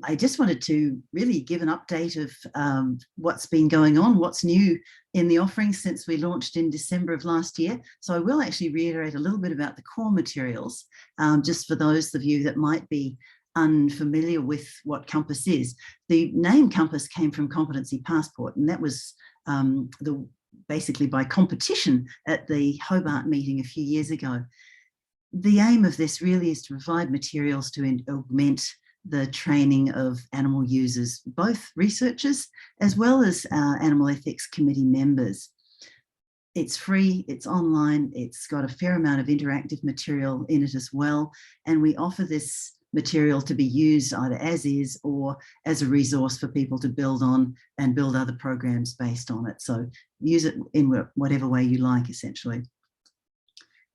I just wanted to really give an update of what's been going on, what's new in the offering since we launched in December of last year. So I will actually reiterate a little bit about the core materials, just for those of you that might be unfamiliar with what ComPass is. The name ComPass came from Competency Passport, and that was basically by competition at the Hobart meeting a few years ago. The aim of this really is to provide materials to augment the training of animal users, both researchers as well as animal ethics committee members. It's free, it's online, it's got a fair amount of interactive material in it as well, and we offer this material to be used either as is or as a resource for people to build on and build other programs based on it. So use it in whatever way you like, essentially.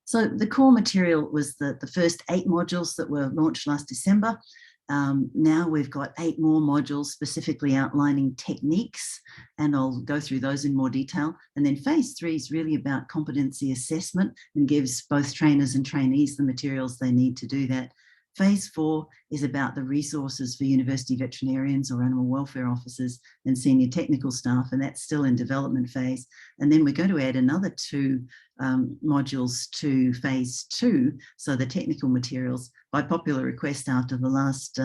So the core material was the first 8 modules that were launched last December. Now we've got 8 more modules specifically outlining techniques, and I'll go through those in more detail. And then phase 3 is really about competency assessment and gives both trainers and trainees the materials they need to do that. Phase 4 is about the resources for university veterinarians or animal welfare officers and senior technical staff, and that's still in development phase. And then we're going to add another 2 modules to phase 2, so the technical materials. By popular request after the last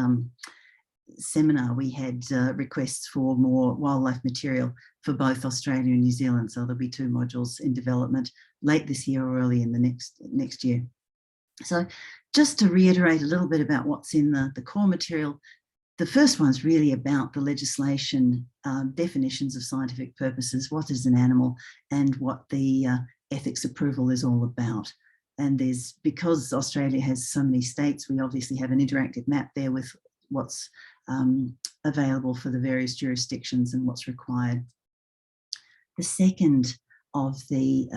seminar, we had requests for more wildlife material for both Australia and New Zealand, so there'll be 2 modules in development late this year or early in the next year. So just to reiterate a little bit about what's in the core material, the first one's really about the legislation, definitions of scientific purposes, what is an animal, and what the ethics approval is all about. And because Australia has so many states, we obviously have an interactive map there with what's available for the various jurisdictions and what's required. The second of the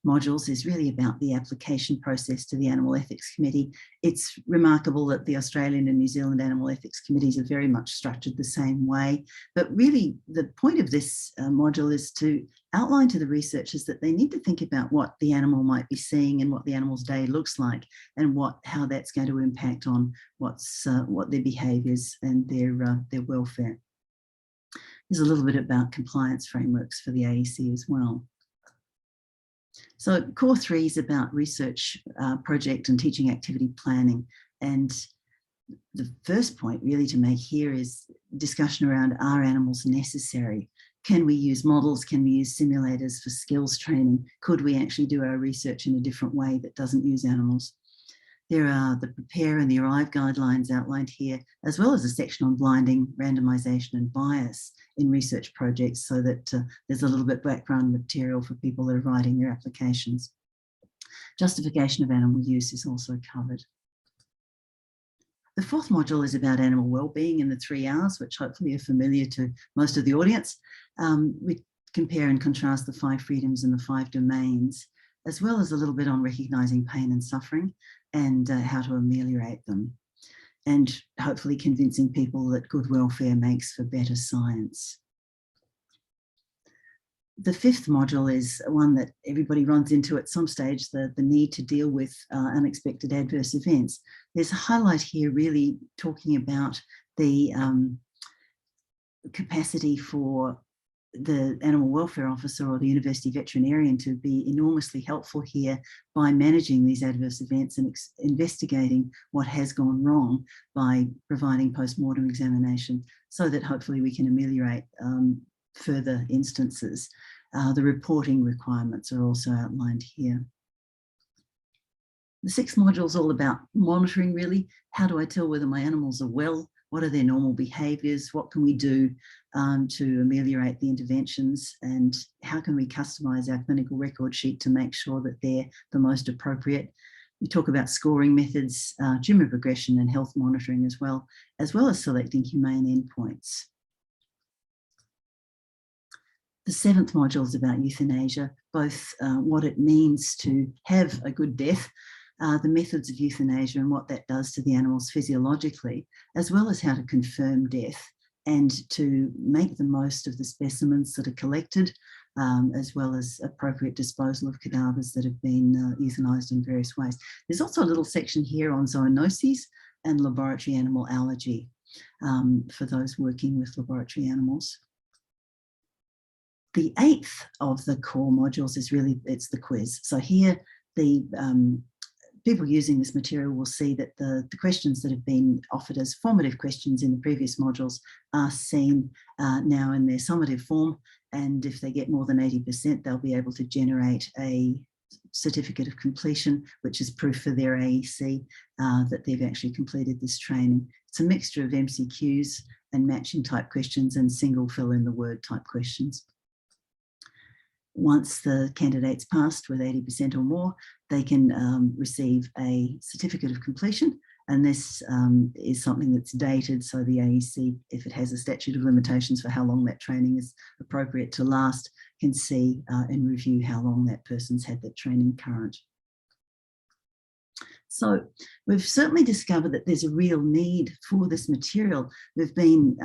modules is really about the application process to the Animal Ethics Committee. It's remarkable that the Australian and New Zealand Animal Ethics Committees are very much structured the same way, but really the point of this module is to outline to the researchers that they need to think about what the animal might be seeing and what the animal's day looks like, and how that's going to impact on what their behaviours and their welfare. There's a little bit about compliance frameworks for the AEC as well. So core 3 is about research project and teaching activity planning. And the first point really to make here is discussion around, are animals necessary? Can we use models? Can we use simulators for skills training? Could we actually do our research in a different way that doesn't use animals? There are the prepare and the arrive guidelines outlined here, as well as a section on blinding, randomisation and bias in research projects, so that there's a little bit of background material for people that are writing their applications. Justification of animal use is also covered. The 4th module is about animal wellbeing in the 3 R's, which hopefully are familiar to most of the audience. We compare and contrast the 5 freedoms and the 5 domains, as well as a little bit on recognising pain and suffering and how to ameliorate them, and hopefully convincing people that good welfare makes for better science. The 5th module is one that everybody runs into at some stage, the need to deal with unexpected adverse events. There's a highlight here really talking about the capacity for the animal welfare officer or the university veterinarian to be enormously helpful here by managing these adverse events and investigating what has gone wrong by providing post-mortem examination, so that hopefully we can ameliorate further instances. The reporting requirements are also outlined here. The 6th module is all about monitoring, really. How do I tell whether my animals are well? What are their normal behaviours? What can we do to ameliorate the interventions? And how can we customise our clinical record sheet to make sure that they're the most appropriate? We talk about scoring methods, tumour progression and health monitoring as well as selecting humane endpoints. The 7th module is about euthanasia, both what it means to have a good death, the methods of euthanasia and what that does to the animals physiologically, as well as how to confirm death and to make the most of the specimens that are collected, as well as appropriate disposal of cadavers that have been euthanized in various ways. There's also a little section here on zoonoses and laboratory animal allergy. for those working with laboratory animals. The 8th of the core modules is really, it's the quiz. So here, the people using this material will see that the questions that have been offered as formative questions in the previous modules are seen now in their summative form. And if they get more than 80%, they'll be able to generate a certificate of completion, which is proof for their AEC that they've actually completed this training. It's a mixture of MCQs and matching type questions and single fill in the word type questions. Once the candidate's passed with 80% or more, they can receive a certificate of completion. And this is something that's dated, so the AEC, if it has a statute of limitations for how long that training is appropriate to last, can see and review how long that person's had that training current. So we've certainly discovered that there's a real need for this material. We've been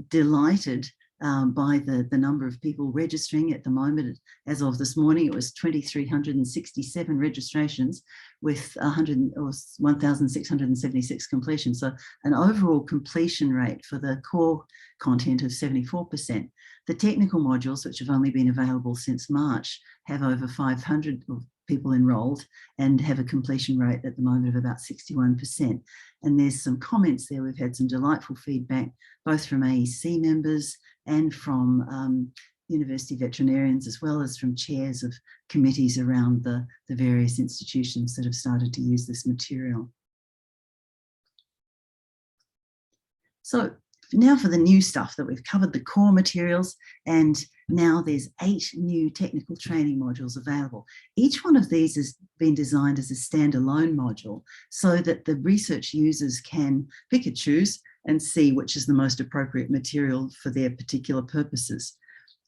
delighted by the number of people registering at the moment. As of this morning, it was 2,367 registrations with 1,676 completions. So an overall completion rate for the core content of 74%. The technical modules, which have only been available since March, have over 500 people enrolled and have a completion rate at the moment of about 61%. And there's some comments there. We've had some delightful feedback, both from AEC members and from university veterinarians, as well as from chairs of committees around the various institutions that have started to use this material. So now for the new stuff that we've covered, the core materials, and now there's 8 new technical training modules available. Each one of these has been designed as a standalone module so that the research users can pick and choose and see which is the most appropriate material for their particular purposes.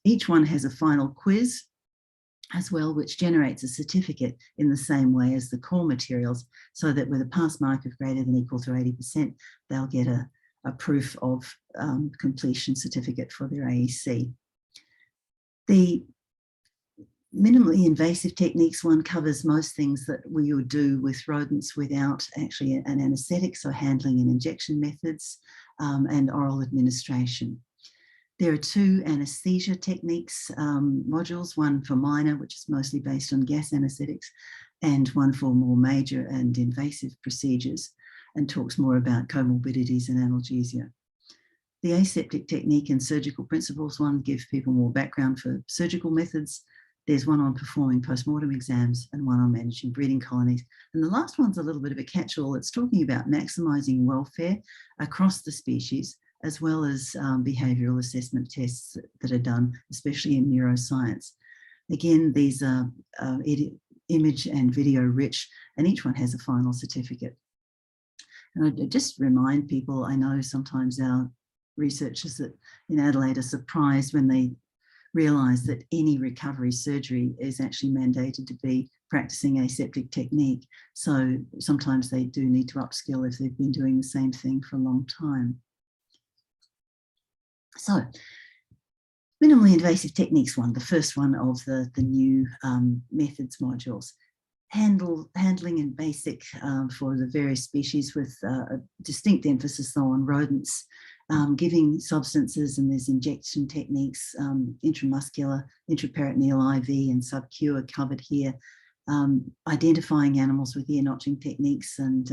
Each one has a final quiz as well, which generates a certificate in the same way as the core materials, so that with a pass mark of greater than equal to 80%, they'll get a proof of completion certificate for their AEC. The minimally invasive techniques one covers most things that we would do with rodents without actually an anaesthetic, so handling and injection methods and oral administration. There are 2 anaesthesia techniques modules, one for minor, which is mostly based on gas anaesthetics, and one for more major and invasive procedures, and talks more about comorbidities and analgesia. The aseptic technique and surgical principles one give people more background for surgical methods. There's one on performing postmortem exams and one on managing breeding colonies. And the last one's a little bit of a catch-all. It's talking about maximising welfare across the species, as well as behavioural assessment tests that are done, especially in neuroscience. Again, these are image and video rich, and each one has a final certificate. And I just remind people, I know sometimes our researchers in Adelaide are surprised when they realise that any recovery surgery is actually mandated to be practising aseptic technique. So sometimes they do need to upskill if they've been doing the same thing for a long time. So minimally invasive techniques one, the first one of the new methods modules. Handling and basic for the various species, with a distinct emphasis though on rodents, giving substances, and there's injection techniques, intramuscular, intraperitoneal IV and sub-Q are covered here. Identifying animals with ear notching techniques and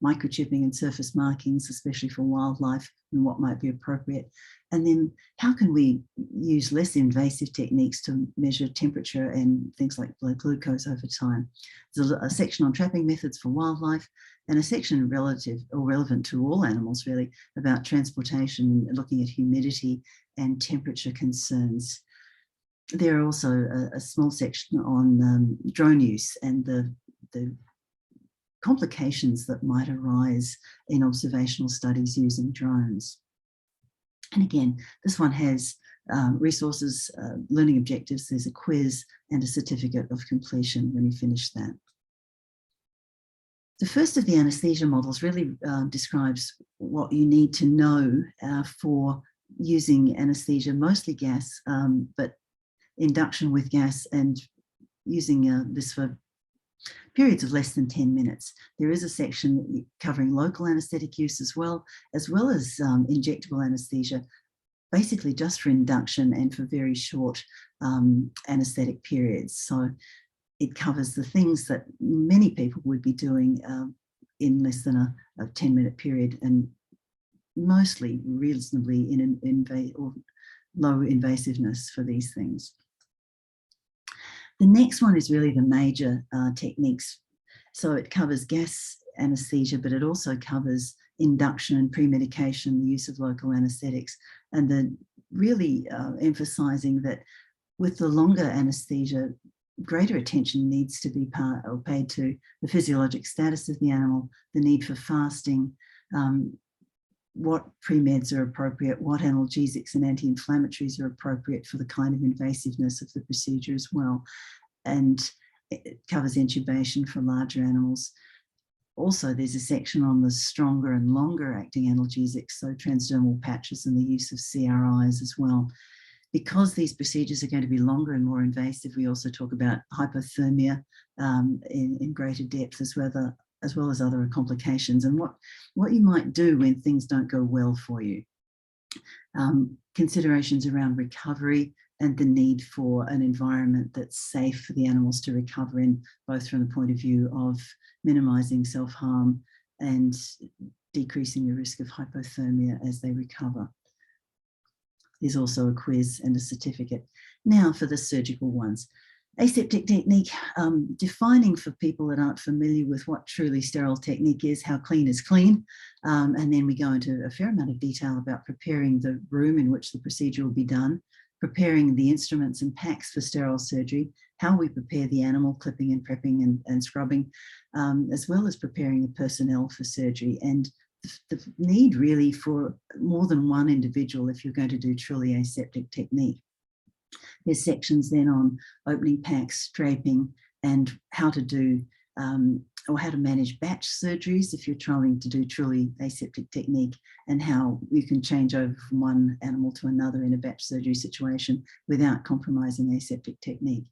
microchipping and surface markings, especially for wildlife, and what might be appropriate. And then how can we use less invasive techniques to measure temperature and things like blood glucose over time. There's a section on trapping methods for wildlife, and a section relative or relevant to all animals really about transportation and looking at humidity and temperature concerns. There are also a small section on drone use and the complications that might arise in observational studies using drones. And again, this one has resources, learning objectives, there's a quiz and a certificate of completion when you finish that. The first of the anaesthesia models really describes what you need to know for using anaesthesia, mostly gas, but induction with gas, and using this for Periods of less than 10 minutes. There is a section covering local anaesthetic use as well as injectable anaesthesia, basically just for induction and for very short anaesthetic periods. So it covers the things that many people would be doing in less than a 10-minute period, and mostly reasonably or low invasiveness for these things. The next one is really the major techniques. So it covers gas anesthesia, but it also covers induction and pre-medication, the use of local anesthetics, and then really emphasising that with the longer anesthesia, greater attention needs to be paid to the physiologic status of the animal, the need for fasting, what pre-meds are appropriate, what analgesics and anti-inflammatories are appropriate for the kind of invasiveness of the procedure as well. And it covers intubation for larger animals. Also, there's a section on the stronger and longer acting analgesics, so transdermal patches and the use of CRIs as well. Because these procedures are going to be longer and more invasive, we also talk about hypothermia in greater depth as well as other complications, and what you might do when things don't go well for you. Considerations around recovery and the need for an environment that's safe for the animals to recover in, both from the point of view of minimising self-harm and decreasing the risk of hypothermia as they recover. There's also a quiz and a certificate. Now for the surgical ones. Aseptic technique, defining for people that aren't familiar with what truly sterile technique is, how clean is clean. And then we go into a fair amount of detail about preparing the room in which the procedure will be done, preparing the instruments and packs for sterile surgery, how we prepare the animal, clipping and prepping and scrubbing, as well as preparing the personnel for surgery, and the need really for more than one individual if you're going to do truly aseptic technique. There's sections then on opening packs, draping, and how to do or how to manage batch surgeries if you're trying to do truly aseptic technique, and how you can change over from one animal to another in a batch surgery situation without compromising aseptic technique.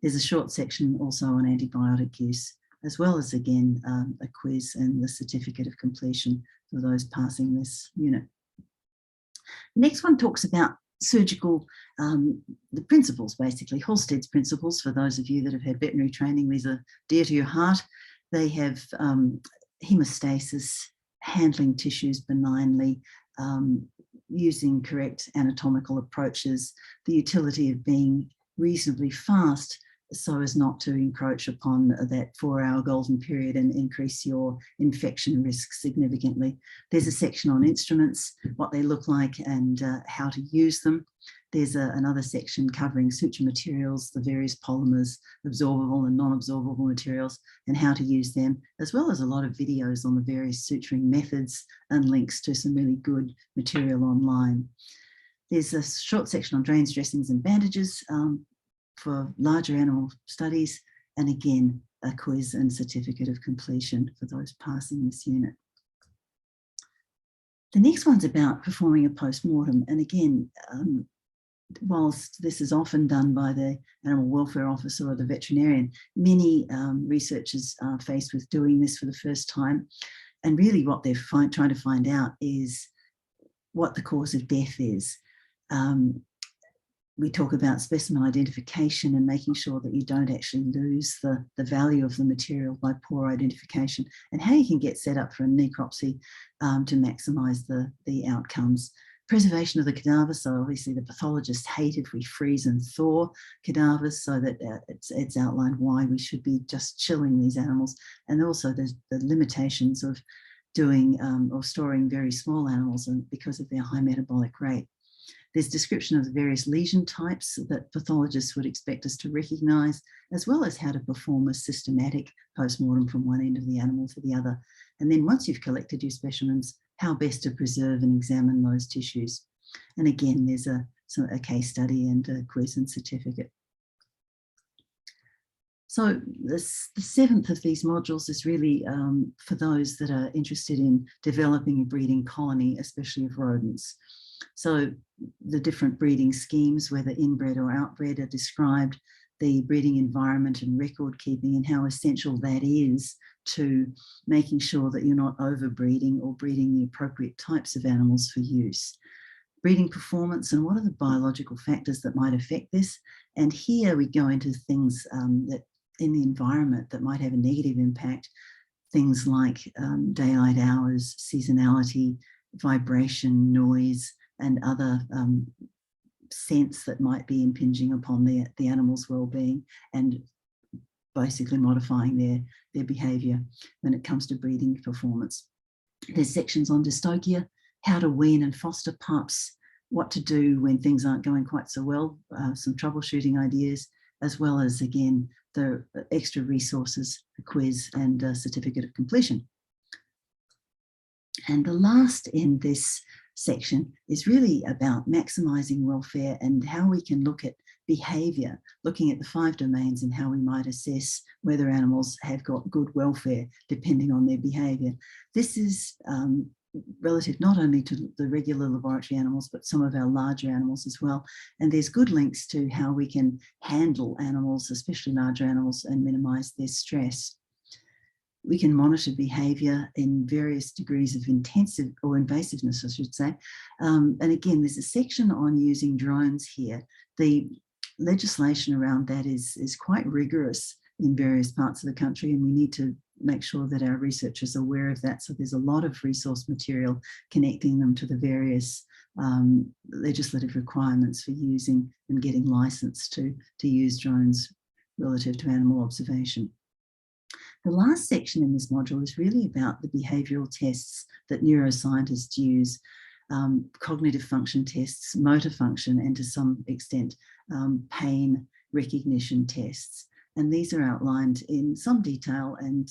There's a short section also on antibiotic use, as well as, again, a quiz and the certificate of completion for those passing this unit. The next one talks about surgical, the principles, basically, Halstead's principles. For those of you that have had veterinary training, these are dear to your heart. They have hemostasis, handling tissues benignly, using correct anatomical approaches, the utility of being reasonably fast so as not to encroach upon that 4-hour golden period and increase your infection risk significantly. There's a section on instruments, what they look like and how to use them. There's another section covering suture materials, the various polymers, absorbable and non-absorbable materials, and how to use them, as well as a lot of videos on the various suturing methods and links to some really good material online. There's a short section on drains, dressings and bandages for larger animal studies, and again, a quiz and certificate of completion for those passing this unit. The next one's about performing a post-mortem, and again, whilst this is often done by the animal welfare officer or the veterinarian, many researchers are faced with doing this for the first time, and really what they're trying to find out is what the cause of death is. We talk about specimen identification and making sure that you don't actually lose the value of the material by poor identification, and how you can get set up for a necropsy to maximise the outcomes. Preservation of the cadaver, so obviously the pathologists hate if we freeze and thaw cadavers, so that it's outlined why we should be just chilling these animals, and also there's the limitations of doing or storing very small animals and because of their high metabolic rate. There's description of the various lesion types that pathologists would expect us to recognise, as well as how to perform a systematic post-mortem from one end of the animal to the other. And then once you've collected your specimens, how best to preserve and examine those tissues. And again, there's a case study and a quiz and certificate. So the seventh of these modules is really for those that are interested in developing a breeding colony, especially of rodents. So the different breeding schemes, whether inbred or outbred, are described. the breeding environment and record keeping and how essential that is to making sure that you're not overbreeding or breeding the appropriate types of animals for use. Breeding performance and what are the biological factors that might affect this. And here we go into things that in the environment that might have a negative impact, things like daylight hours, seasonality, vibration, noise, and other scents that might be impinging upon the animal's well-being and basically modifying their behaviour when it comes to breeding performance. There's sections on dystocia, how to wean and foster pups, what to do when things aren't going quite so well, some troubleshooting ideas, as well as, again, the extra resources, the quiz and certificate of completion. And the last in this section is really about maximising welfare and how we can look at behaviour, looking at the 5 domains and how we might assess whether animals have got good welfare depending on their behaviour. This is relative not only to the regular laboratory animals, but some of our larger animals as well. And there's good links to how we can handle animals, especially larger animals, and minimise their stress. We can monitor behaviour in various degrees of intensive or invasiveness, I should say. And again, there's a section on using drones here. The legislation around that is quite rigorous in various parts of the country, and we need to make sure that our researchers are aware of that. So there's a lot of resource material connecting them to the various legislative requirements for using and getting licensed to use drones relative to animal observation. The last section in this module is really about the behavioural tests that neuroscientists use, cognitive function tests, motor function, and to some extent, pain recognition tests. And these are outlined in some detail, and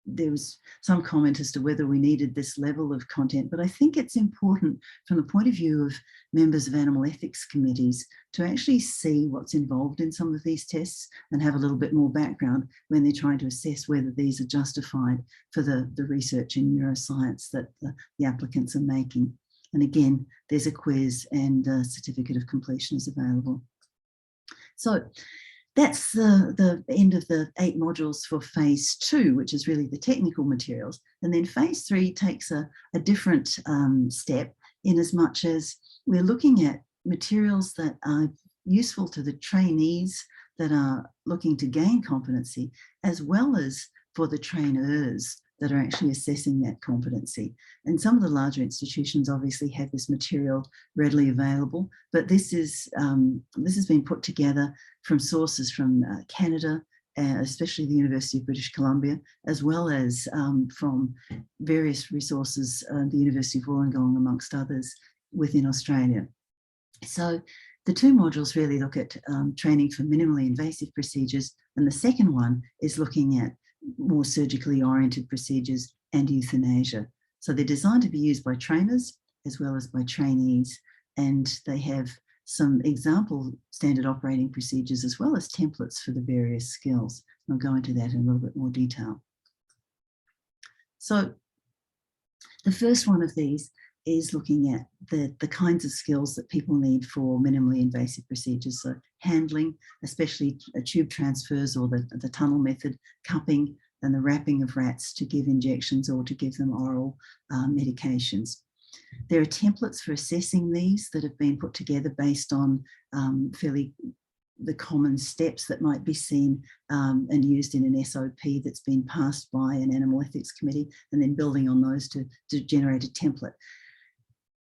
there was some comment as to whether we needed this level of content, but I think it's important from the point of view of members of animal ethics committees to actually see what's involved in some of these tests and have a little bit more background when they're trying to assess whether these are justified for the research in neuroscience that the applicants are making. And again, there's a quiz and a certificate of completion is available. So that's the end of the 8 modules for phase 2, which is really the technical materials. And then phase 3 takes a different step in as much as we're looking at materials that are useful to the trainees that are looking to gain competency, as well as for the trainers that are actually assessing that competency. And some of the larger institutions obviously have this material readily available, but this has been put together from sources from Canada, especially the University of British Columbia, as well as from various resources, the University of Wollongong, amongst others, within Australia. So the 2 modules really look at training for minimally invasive procedures, and the second one is looking at more surgically oriented procedures and euthanasia. So they're designed to be used by trainers as well as by trainees, and they have some example standard operating procedures as well as templates for the various skills. I'll go into that in a little bit more detail. So the first one of these is looking at the kinds of skills that people need for minimally invasive procedures. So handling, especially tube transfers or the tunnel method, cupping and the wrapping of rats to give injections or to give them oral medications. There are templates for assessing these that have been put together based on the common steps that might be seen and used in an SOP that's been passed by an animal ethics committee, and then building on those to generate a template.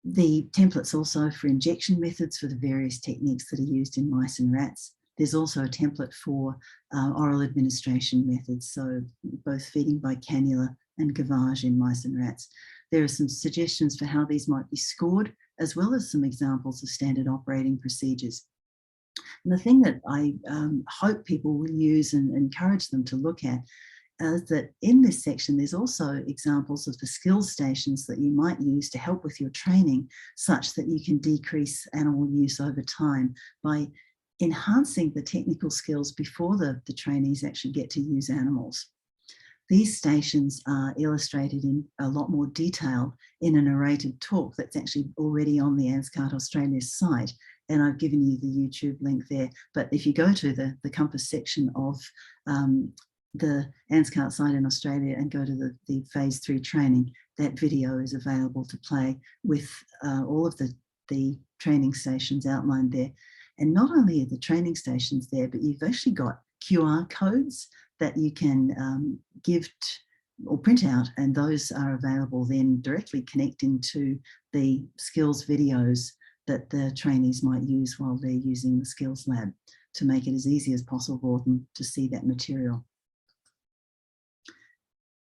The templates also for injection methods for the various techniques that are used in mice and rats. There's also a template for oral administration methods, so both feeding by cannula and gavage in mice and rats. There are some suggestions for how these might be scored, as well as some examples of standard operating procedures. And the thing that I hope people will use and encourage them to look at that in this section, there's also examples of the skills stations that you might use to help with your training, such that you can decrease animal use over time by enhancing the technical skills before the trainees actually get to use animals. These stations are illustrated in a lot more detail in a narrated talk that's actually already on the ANZCART Australia site. And I've given you the YouTube link there. But if you go to the ComPass section of the ANZCART site in Australia and go to the phase 3 training, that video is available to play with all of the training stations outlined there. And not only are the training stations there, but you've actually got QR codes that you can give or print out, and those are available then directly connecting to the skills videos that the trainees might use while they're using the skills lab to make it as easy as possible for them to see that material.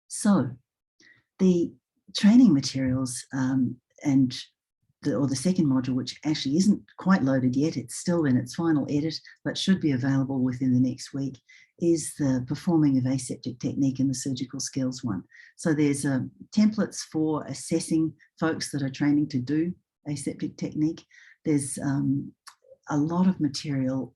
So the training materials or the second module, which actually isn't quite loaded yet, it's still in its final edit, but should be available within the next week, is the performing of aseptic technique in the surgical skills one. So there's templates for assessing folks that are training to do aseptic technique. There's a lot of material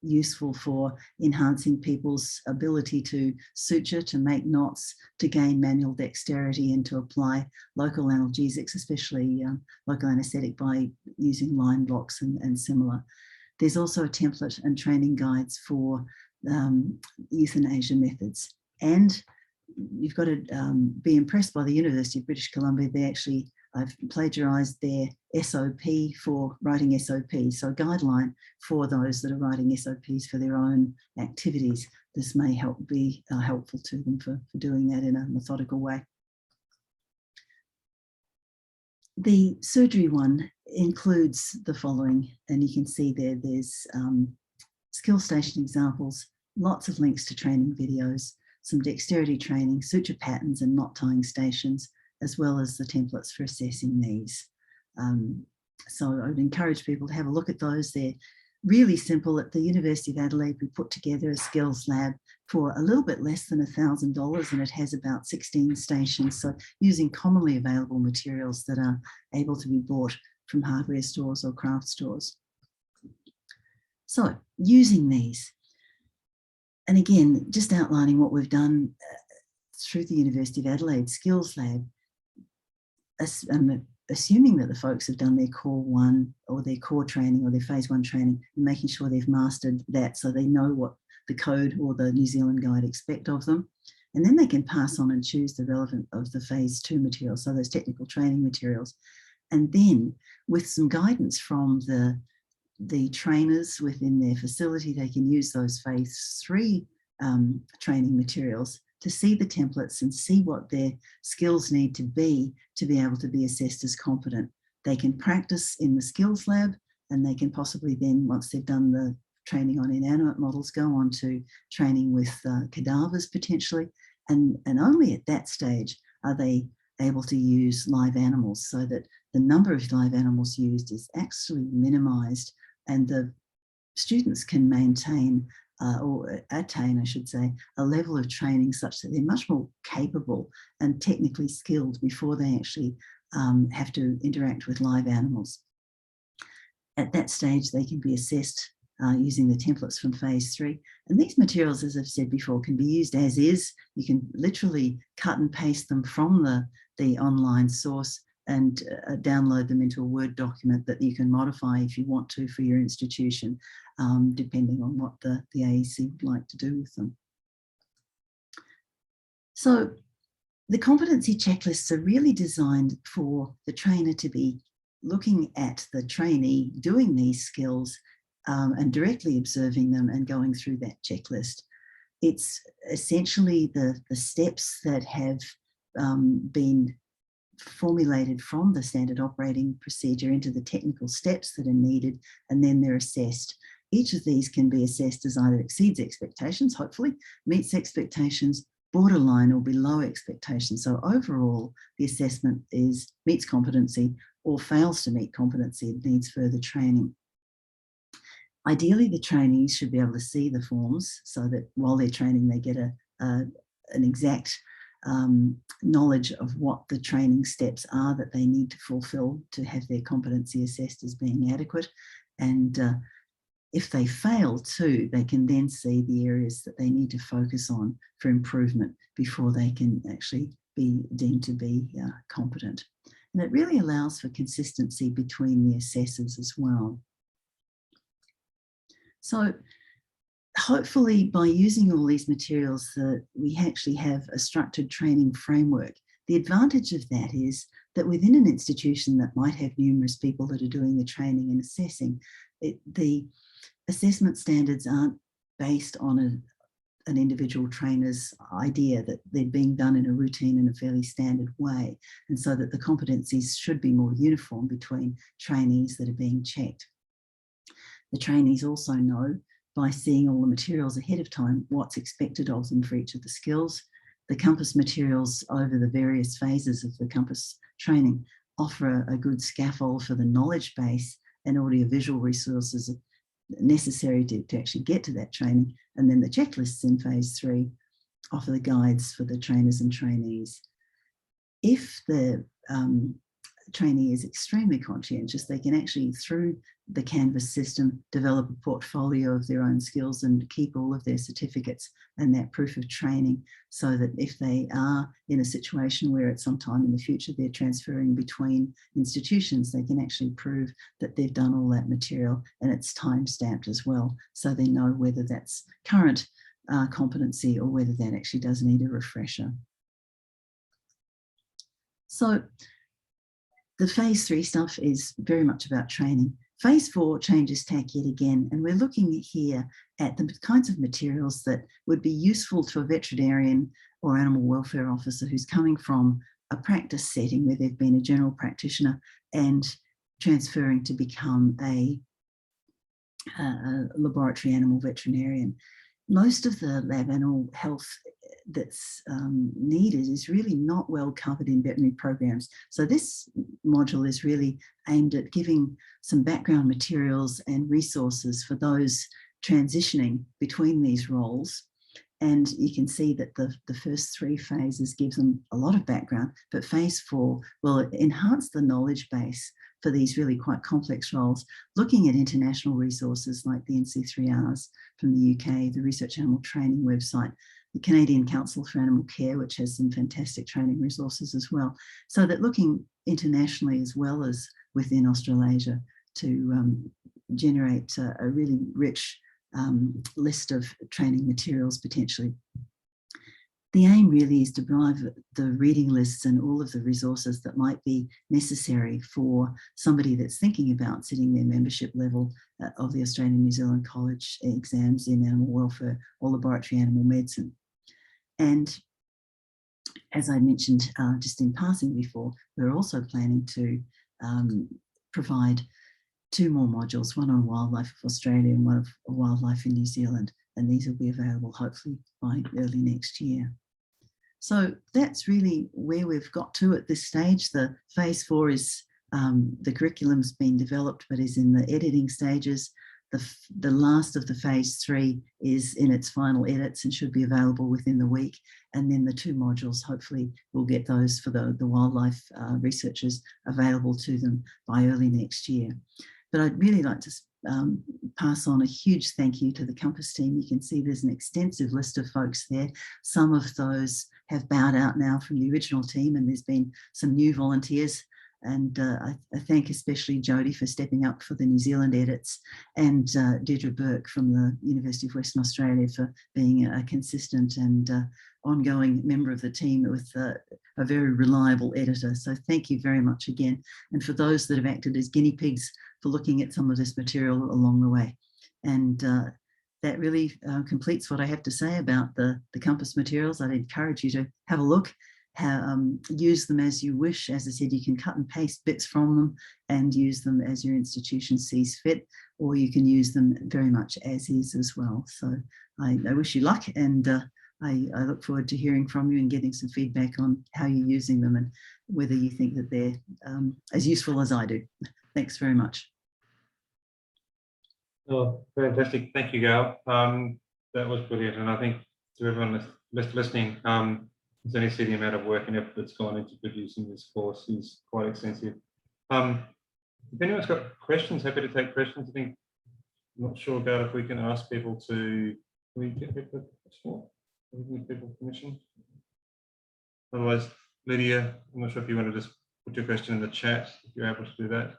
useful for enhancing people's ability to suture, to make knots, to gain manual dexterity, and to apply local analgesics, especially local anaesthetic, by using line blocks and similar. There's also a template and training guides for euthanasia methods. And you've got to be impressed by the University of British Columbia. I've plagiarised their SOP for writing SOPs, so a guideline for those that are writing SOPs for their own activities. This may be helpful to them for doing that in a methodical way. The surgery one includes the following, and you can see there's skill station examples, lots of links to training videos, some dexterity training, suture patterns and knot tying stations, as well as the templates for assessing these. So I would encourage people to have a look at those. They're really simple. At the University of Adelaide, we put together a skills lab for a little bit less than $1,000, and it has about 16 stations. So using commonly available materials that are able to be bought from hardware stores or craft stores. So using these, and again, just outlining what we've done through the University of Adelaide Skills Lab, assuming that the folks have done their core 1 or their core training or their phase 1 training, and making sure they've mastered that so they know what the code or the New Zealand guide expect of them. And then they can pass on and choose the relevant of the phase 2 materials, so those technical training materials. And then with some guidance from the trainers within their facility, they can use those phase 3 training materials to see the templates and see what their skills need to be able to be assessed as competent. They can practice in the skills lab, and they can possibly then, once they've done the training on inanimate models, go on to training with cadavers potentially. And only at that stage are they able to use live animals, so that the number of live animals used is actually minimised, and the students can maintain or attain, I should say, a level of training such that they're much more capable and technically skilled before they actually have to interact with live animals. At that stage, they can be assessed using the templates from phase 3. And these materials, as I've said before, can be used as is. You can literally cut and paste them from the online source and download them into a Word document that you can modify if you want to for your institution, depending on what the AEC would like to do with them. So the competency checklists are really designed for the trainer to be looking at the trainee doing these skills and directly observing them and going through that checklist. It's essentially the steps that have been formulated from the standard operating procedure into the technical steps that are needed, and then they're assessed. Each of these can be assessed as either exceeds expectations, hopefully, meets expectations, borderline or below expectations. So overall, the assessment meets competency or fails to meet competency. It needs further training. Ideally, the trainees should be able to see the forms so that while they're training, they get an exact knowledge of what the training steps are that they need to fulfill to have their competency assessed as being adequate. And if they fail too, they can then see the areas that they need to focus on for improvement before they can actually be deemed to be competent. And it really allows for consistency between the assessors as well. So hopefully by using all these materials that we actually have a structured training framework. The advantage of that is that within an institution that might have numerous people that are doing the training and assessing, the assessment standards aren't based on an individual trainer's idea that they're being done in a routine and a fairly standard way, and so that the competencies should be more uniform between trainees that are being checked. The trainees also know by seeing all the materials ahead of time what's expected of them for each of the skills. The ComPass materials over the various phases of the ComPass training offer a good scaffold for the knowledge base and audiovisual resources necessary to actually get to that training. And then the checklists in phase 3 offer the guides for the trainers and trainees. If the trainee is extremely conscientious, they can actually, through the Canvas system, develop a portfolio of their own skills and keep all of their certificates and that proof of training, so that if they are in a situation where at some time in the future they're transferring between institutions, they can actually prove that they've done all that material and it's time-stamped as well, so they know whether that's current competency or whether that actually does need a refresher. So the phase 3 stuff is very much about training. Phase 4 changes tack yet again, and we're looking here at the kinds of materials that would be useful to a veterinarian or animal welfare officer who's coming from a practice setting where they've been a general practitioner and transferring to become a laboratory animal veterinarian. Most of the lab animal health that's needed is really not well covered in veterinary programs. So this module is really aimed at giving some background materials and resources for those transitioning between these roles. And you can see that the first 3 phases gives them a lot of background, but phase 4 will enhance the knowledge base for these really quite complex roles, looking at international resources like the NC3Rs from the UK, the Research Animal Training website, the Canadian Council for Animal Care, which has some fantastic training resources as well. So that looking internationally as well as within Australasia to generate a really rich list of training materials potentially. The aim really is to drive the reading lists and all of the resources that might be necessary for somebody that's thinking about sitting their membership level of the Australian New Zealand College exams in animal welfare or laboratory animal medicine. And as I mentioned just in passing before, we're also planning to provide 2 more modules, one on wildlife of Australia and one of wildlife in New Zealand. And these will be available hopefully by early next year. So that's really where we've got to at this stage. The phase 4 is, the curriculum's been developed, but is in the editing stages. The last of the phase 3 is in its final edits and should be available within the week. And then the 2 modules, hopefully we'll get those for the wildlife researchers available to them by early next year. But I'd really like to pass on a huge thank you to the ComPass team. You can see there's an extensive list of folks there. Some of those have bowed out now from the original team, and there's been some new volunteers. And I thank especially Jodie for stepping up for the New Zealand edits, and Deirdre Burke from the University of Western Australia for being a consistent and ongoing member of the team with a very reliable editor. So thank you very much again. And for those that have acted as guinea pigs for looking at some of this material along the way. And that really completes what I have to say about the ComPass materials. I'd encourage you to have a look. Use them as you wish. As I said, you can cut and paste bits from them and use them as your institution sees fit, or you can use them very much as is as well. So I wish you luck, and I look forward to hearing from you and getting some feedback on how you're using them and whether you think that they're as useful as I do. Thanks very much. Oh, fantastic. Thank you, Gail. That was brilliant. And I think to everyone listening, you only see the amount of work and effort that's gone into producing this course is quite extensive. If anyone's got questions, happy to take questions. I think not sure, Gail, if we can ask people to, can we get people permission? Otherwise, Lydia, I'm not sure if you want to just put your question in the chat, if you're able to do that.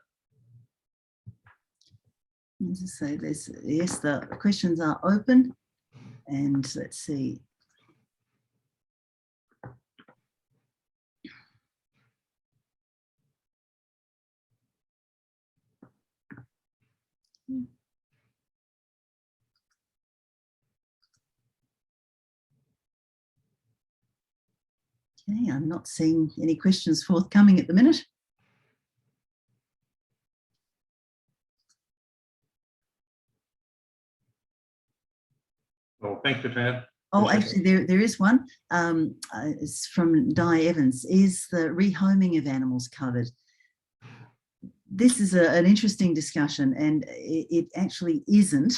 As I say, there's, yes, the questions are open, and let's see. Okay, I'm not seeing any questions forthcoming at the minute. Well, thanks, Katrina. Oh, actually, there is one. It's from Di Evans. Is the rehoming of animals covered? This is an interesting discussion, and it actually isn't,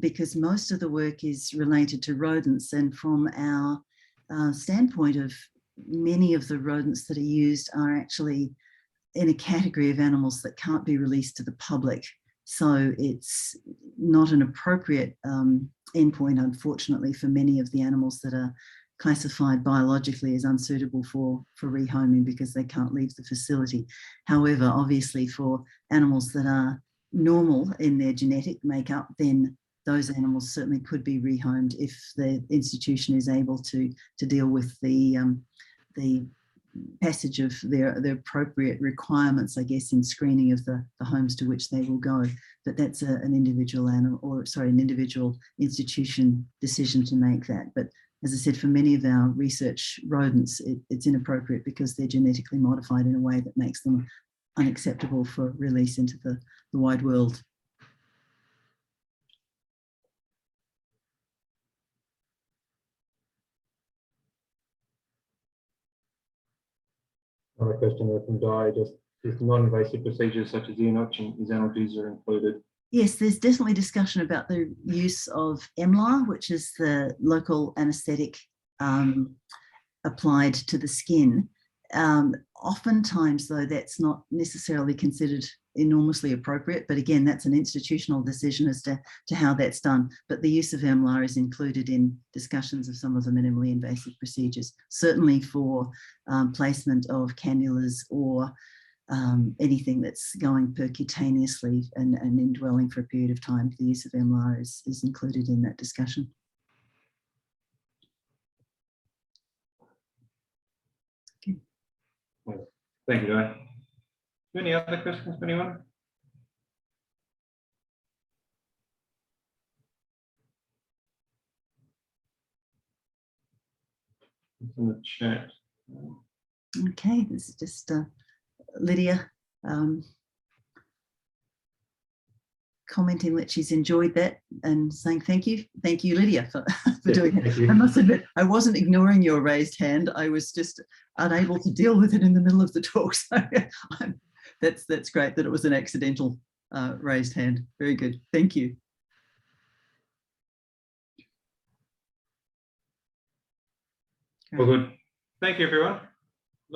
because most of the work is related to rodents, and from our standpoint of many of the rodents that are used are actually in a category of animals that can't be released to the public. So it's not an appropriate endpoint, unfortunately, for many of the animals that are classified biologically as unsuitable for rehoming because they can't leave the facility. However, obviously for animals that are normal in their genetic makeup, then those animals certainly could be rehomed if the institution is able to deal with the passage of their appropriate requirements, I guess, in screening of the homes to which they will go. But that's an individual animal, or sorry, an individual institution decision to make that. But as I said, for many of our research rodents, it's inappropriate because they're genetically modified in a way that makes them unacceptable for release into the wide world. Another question there from Di, just if non-invasive procedures such as ear notching, is analgesia included? Yes, there's definitely discussion about the use of MLAR, which is the local anaesthetic applied to the skin. Oftentimes, though, that's not necessarily considered enormously appropriate, but again, that's an institutional decision as to how that's done. But the use of MLAR is included in discussions of some of the minimally invasive procedures, certainly for placement of cannulas or anything that's going percutaneously and indwelling for a period of time. The use of MLAR is included in that discussion. Okay. Well, thank you, Di. Any other questions for anyone? It's in the chat. Okay, this is just Lydia commenting that she's enjoyed that and saying thank you. Thank you, Lydia, for doing it. I must admit, I wasn't ignoring your raised hand. I was just unable to deal with it in the middle of the talk. So that's great that it was an accidental raised hand. Very good. Thank you. Well, good. Thank you, everyone.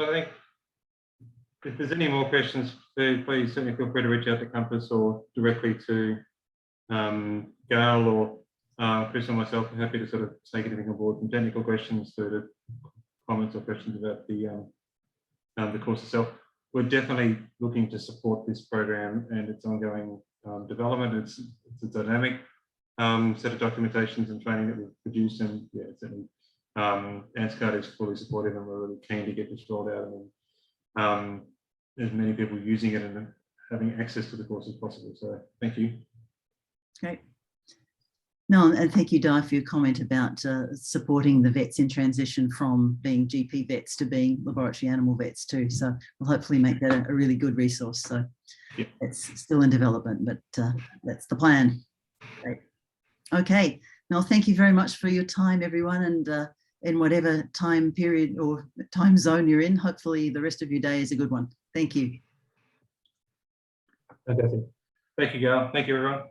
I think if there's any more questions, please certainly feel free to reach out to ComPass or directly to Gail or Chris or myself. I'm happy to sort of take anything on board, from technical questions to comments or questions about the course itself. We're definitely looking to support this program and its ongoing development. It's a dynamic set of documentations and training that we've produced, and yeah, certainly ANSCAD is fully supportive, and we're really keen to get this rolled out and as many people using it and having access to the course as possible. So thank you. Great. No, and thank you, Di, for your comment about supporting the vets in transition from being GP vets to being laboratory animal vets too. So we'll hopefully make that a really good resource. So yeah, it's still in development, but that's the plan. Great. Okay. Now, thank you very much for your time, everyone, and in whatever time period or time zone you're in, hopefully the rest of your day is a good one. Thank you. Fantastic. Thank you, Gail. Thank you, everyone.